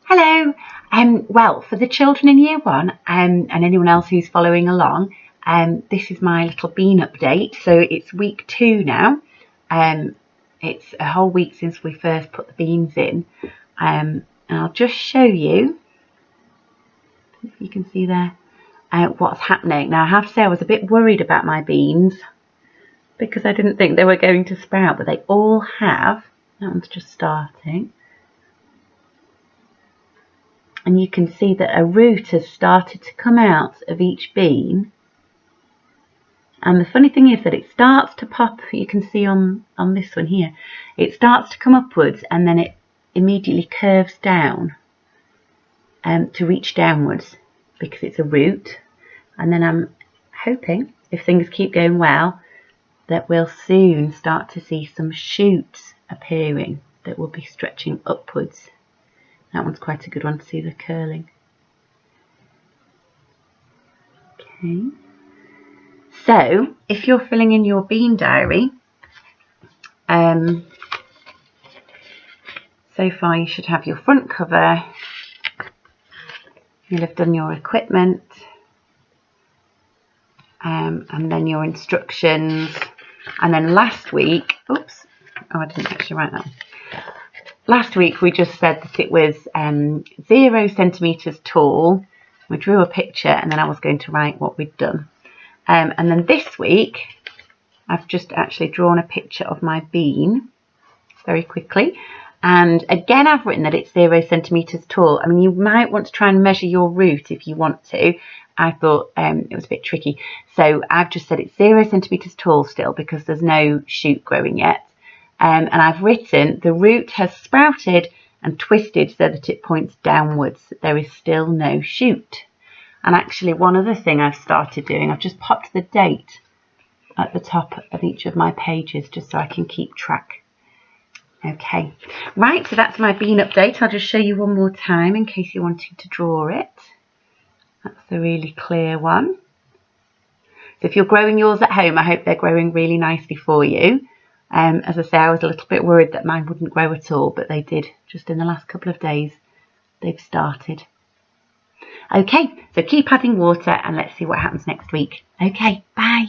Hello. Well, for the children in year one and anyone else who's following along, this is my little bean update. So it's week 2 now. It's a whole week since we first put the beans in. And I'll just show you, if you can see there, what's happening. Now I have to say I was a bit worried about my beans because I didn't think they were going to sprout, but they all have. That one's just starting. And you can see that a root has started to come out of each bean. And the funny thing is that it starts to pop, you can see on this one here, it starts to come upwards and then it immediately curves down to reach downwards because it's a root. And then I'm hoping, if things keep going well, that we'll soon start to see some shoots appearing that will be stretching upwards. That one's quite a good one to see the curling. Okay. So, if you're filling in your bean diary, so far you should have your front cover, you'll have done your equipment, and then your instructions, and then last week, oops, oh I didn't actually write that one. Last week we just said that it was 0 centimetres tall. We drew a picture and then I was going to write what we'd done. And then this week I've just actually drawn a picture of my bean very quickly. And again I've written that it's 0 centimetres tall. I mean, you might want to try and measure your root if you want to. I thought it was a bit tricky. So I've just said it's 0 centimetres tall still because there's no shoot growing yet. And I've written the root has sprouted and twisted so that it points downwards. There is still no shoot. And actually one other thing I've started doing, I've just popped the date at the top of each of my pages just so I can keep track. Okay, right, so that's my bean update. I'll just show you one more time in case you're wanting to draw it. That's the really clear one. So if you're growing yours at home, I hope they're growing really nicely for you. As I say, I was a little bit worried that mine wouldn't grow at all, but they did. Just in the last couple of days, they've started. Okay, so keep adding water and let's see what happens next week. Okay, bye.